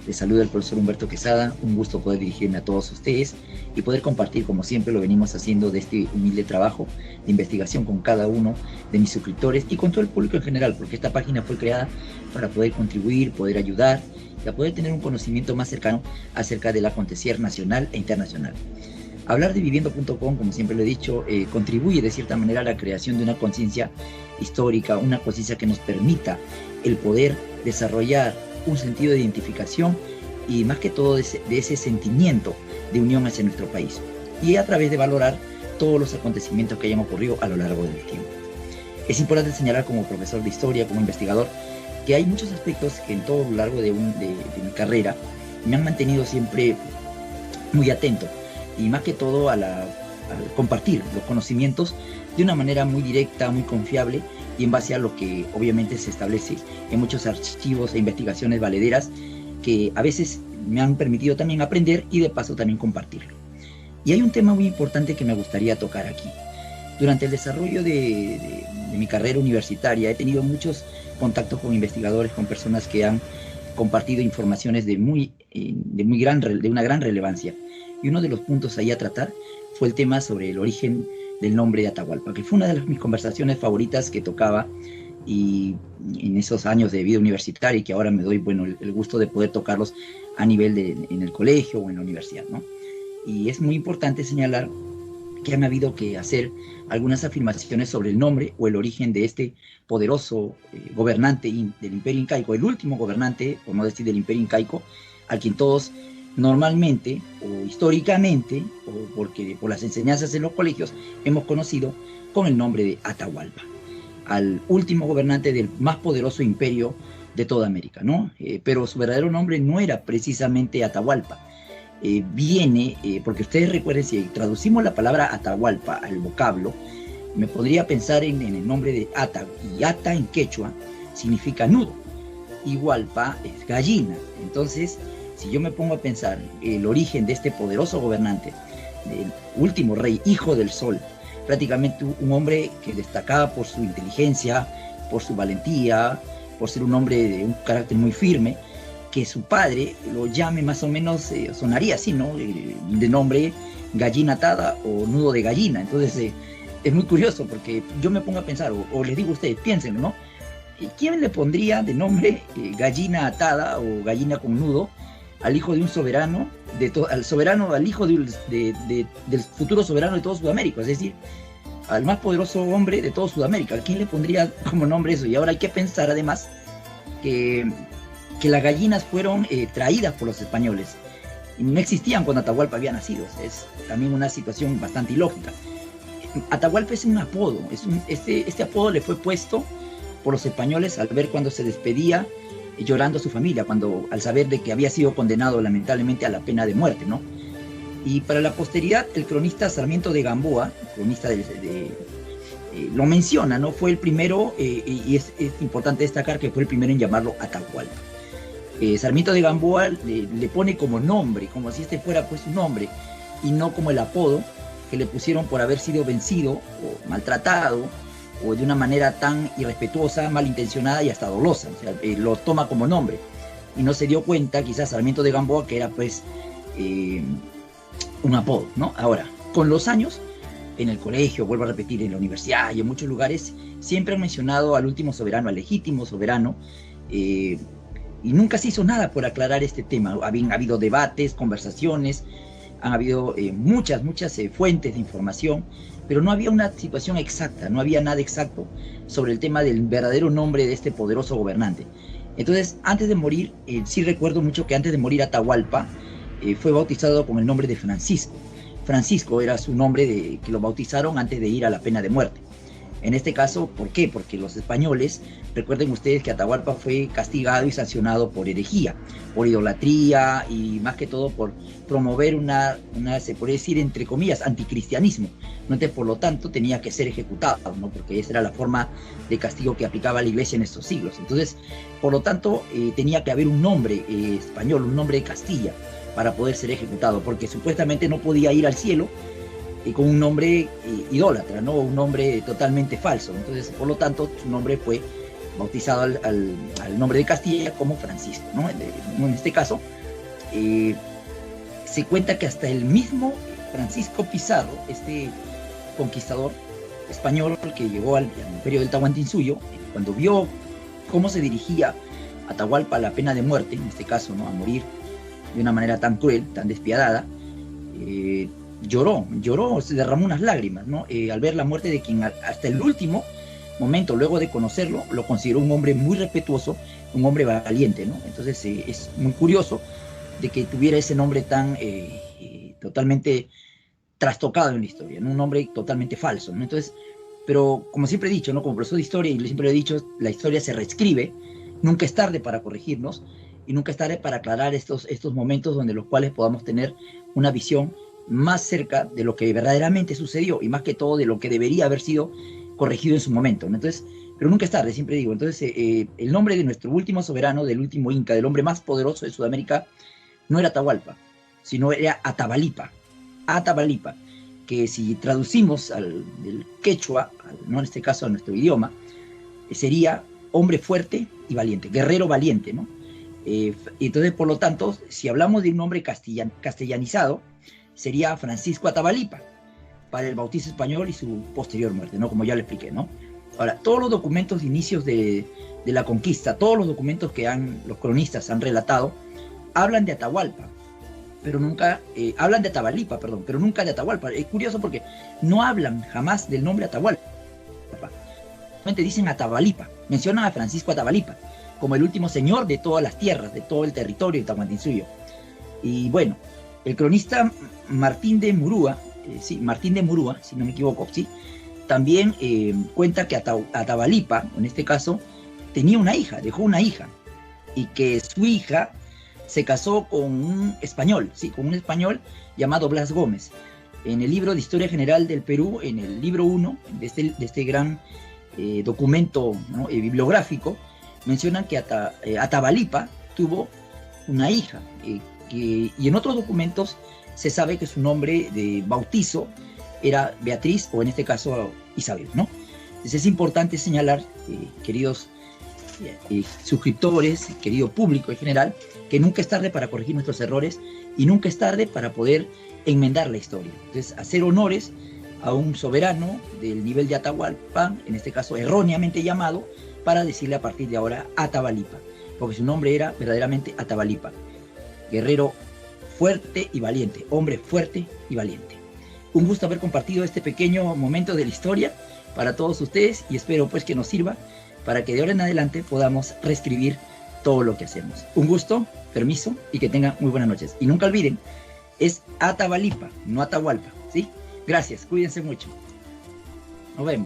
Les saluda el profesor Humberto Quesada, un gusto poder dirigirme a todos ustedes y poder compartir, como siempre lo venimos haciendo, de este humilde trabajo de investigación con cada uno de mis suscriptores y con todo el público en general, porque esta página fue creada para poder contribuir, poder ayudar y a poder tener un conocimiento más cercano acerca del acontecer nacional e internacional. Hablar de viviendo.com, como siempre lo he dicho, contribuye de cierta manera a la creación de una conciencia histórica, una conciencia que nos permita el poder desarrollar un sentido de identificación y más que todo de ese sentimiento de unión hacia nuestro país, y a través de valorar todos los acontecimientos que hayan ocurrido a lo largo del tiempo. Es importante señalar, como profesor de historia, como investigador, que hay muchos aspectos que en todo lo largo de mi carrera me han mantenido siempre muy atento, y más que todo al compartir los conocimientos de una manera muy directa, muy confiable, y en base a lo que obviamente se establece en muchos archivos e investigaciones valederas que a veces me han permitido también aprender y de paso también compartirlo. Y hay un tema muy importante que me gustaría tocar aquí. Durante el desarrollo de mi carrera universitaria he tenido muchos contactos con investigadores, con personas que han compartido informaciones de una gran relevancia. Y uno de los puntos ahí a tratar fue el tema sobre el origen del nombre de Atahualpa, que fue una de mis conversaciones favoritas que tocaba y en esos años de vida universitaria, y que ahora me doy el gusto de poder tocarlos a nivel en el colegio o en la universidad, ¿no? Y es muy importante señalar que han habido que hacer algunas afirmaciones sobre el nombre o el origen de este poderoso gobernante del Imperio Incaico, el último gobernante, por no decir del Imperio Incaico, a quien todos normalmente o históricamente, o porque por las enseñanzas en los colegios, hemos conocido con el nombre de Atahualpa, al último gobernante del más poderoso imperio de toda América, ¿no? Pero su verdadero nombre no era precisamente Atahualpa. Porque ustedes recuerden, si traducimos la palabra Atahualpa al vocablo, me podría pensar en el nombre de Ata, y Ata en quechua significa nudo, y Hualpa es gallina. Entonces, si yo me pongo a pensar el origen de este poderoso gobernante, del último rey, hijo del sol, prácticamente un hombre que destacaba por su inteligencia, por su valentía, por ser un hombre de un carácter muy firme, que su padre lo llame más o menos, sonaría así, ¿no? De nombre gallina atada o nudo de gallina. Entonces es muy curioso, porque yo me pongo a pensar, o les digo a ustedes, piensen, ¿no? ¿Quién le pondría de nombre gallina atada o gallina con nudo al hijo de un soberano, al hijo del futuro soberano de todo Sudamérica? Es decir, al más poderoso hombre de todo Sudamérica. ¿Quién le pondría como nombre eso? Y ahora hay que pensar además que las gallinas fueron traídas por los españoles y no existían cuando Atahualpa había nacido. Es también una situación bastante ilógica. Atahualpa es un apodo, este apodo le fue puesto por los españoles al ver cuando se despedía llorando a su familia, al saber de que había sido condenado lamentablemente a la pena de muerte, ¿no? Y para la posteridad, el cronista Sarmiento de Gamboa, cronista lo menciona, ¿no? Fue el primero, y es importante destacar que fue el primero en llamarlo Atahualpa. Sarmiento de Gamboa le pone como nombre, como si este fuera pues su nombre, y no como el apodo que le pusieron por haber sido vencido o maltratado, o de una manera tan irrespetuosa, malintencionada y hasta dolosa. O sea, lo toma como nombre y no se dio cuenta quizás Sarmiento de Gamboa que era pues un apodo, ¿no? Ahora, con los años, en el colegio, vuelvo a repetir, en la universidad y en muchos lugares, siempre han mencionado al último soberano, al legítimo soberano, y nunca se hizo nada por aclarar este tema. Ha habido debates, conversaciones, han habido muchas fuentes de información, pero no había una situación exacta, no había nada exacto sobre el tema del verdadero nombre de este poderoso gobernante. Entonces, antes de morir, sí recuerdo mucho que antes de morir Atahualpa fue bautizado con el nombre de Francisco. Francisco era su nombre que lo bautizaron antes de ir a la pena de muerte. En este caso, ¿por qué? Porque los españoles, recuerden ustedes que Atahualpa fue castigado y sancionado por herejía, por idolatría y más que todo por promover se puede decir entre comillas, anticristianismo. Entonces, por lo tanto, tenía que ser ejecutado, ¿no? Porque esa era la forma de castigo que aplicaba la iglesia en estos siglos. Entonces, por lo tanto, tenía que haber un nombre español, un nombre de Castilla, para poder ser ejecutado, porque supuestamente no podía ir al cielo con un nombre idólatra, ¿no? Un nombre totalmente falso. Entonces, por lo tanto, su nombre fue bautizado al nombre de Castilla como Francisco, ¿no? En este caso, se cuenta que hasta el mismo Francisco Pizarro, este conquistador español que llegó al imperio del Tahuantinsuyo, cuando vio cómo se dirigía Atahualpa a la pena de muerte, en este caso, ¿no? A morir de una manera tan cruel, tan despiadada, lloró, se derramó unas lágrimas, ¿no? Al ver la muerte de quien hasta el último momento, luego de conocerlo, lo consideró un hombre muy respetuoso, un hombre valiente, ¿no? Entonces es muy curioso de que tuviera ese nombre tan totalmente trastocado en la historia, ¿no? Un nombre totalmente falso, ¿no? Entonces, pero como siempre he dicho, ¿no? Como profesor de historia, y siempre lo he dicho, la historia se reescribe, nunca es tarde para corregirnos, y nunca es tarde para aclarar estos momentos donde los cuales podamos tener una visión más cerca de lo que verdaderamente sucedió, y más que todo de lo que debería haber sido corregido en su momento, ¿no? Entonces, pero nunca es tarde, siempre digo. Entonces, el nombre de nuestro último soberano, del último inca, del hombre más poderoso de Sudamérica, no era Atahualpa, sino era Atabalipa. Atabalipa, que si traducimos del quechua, no en este caso a nuestro idioma, sería hombre fuerte y valiente, guerrero valiente, ¿no? Entonces, por lo tanto, si hablamos de un nombre castellanizado, sería Francisco Atabalipa, para el bautizo español y su posterior muerte, ¿no? Como ya lo expliqué, ¿no? Ahora, todos los documentos de inicios de la conquista, todos los documentos que los cronistas han relatado, hablan de Atahualpa, pero nunca, hablan de Atabalipa, perdón, pero nunca de Atahualpa. Es curioso porque no hablan jamás del nombre Atahualpa. Solamente dicen Atabalipa, mencionan a Francisco Atabalipa como el último señor de todas las tierras, de todo el territorio de Tahuantinsuyo. Y bueno, el cronista Martín de Murúa, Martín de Murúa, si no me equivoco, sí, también cuenta que Atabalipa, en este caso, tenía una hija, dejó una hija, y que su hija se casó con un español, con un español llamado Blas Gómez. En el libro de Historia General del Perú, en el libro 1 de este gran documento, ¿no? Bibliográfico, mencionan que Atabalipa tuvo una hija, y en otros documentos se sabe que su nombre de bautizo era Beatriz, o en este caso Isabel, ¿no? Entonces es importante señalar, queridos suscriptores, querido público en general, que nunca es tarde para corregir nuestros errores y nunca es tarde para poder enmendar la historia. Entonces, hacer honores a un soberano del nivel de Atahualpa, en este caso erróneamente llamado, para decirle a partir de ahora Atabalipa, porque su nombre era verdaderamente Atabalipa, guerrero fuerte y valiente, hombre fuerte y valiente. Un gusto haber compartido este pequeño momento de la historia para todos ustedes, y espero pues que nos sirva para que de ahora en adelante podamos reescribir todo lo que hacemos. Un gusto, permiso, y que tengan muy buenas noches. Y nunca olviden, es Atabalipa, no Atahualpa, ¿sí? Gracias, cuídense mucho. Nos vemos.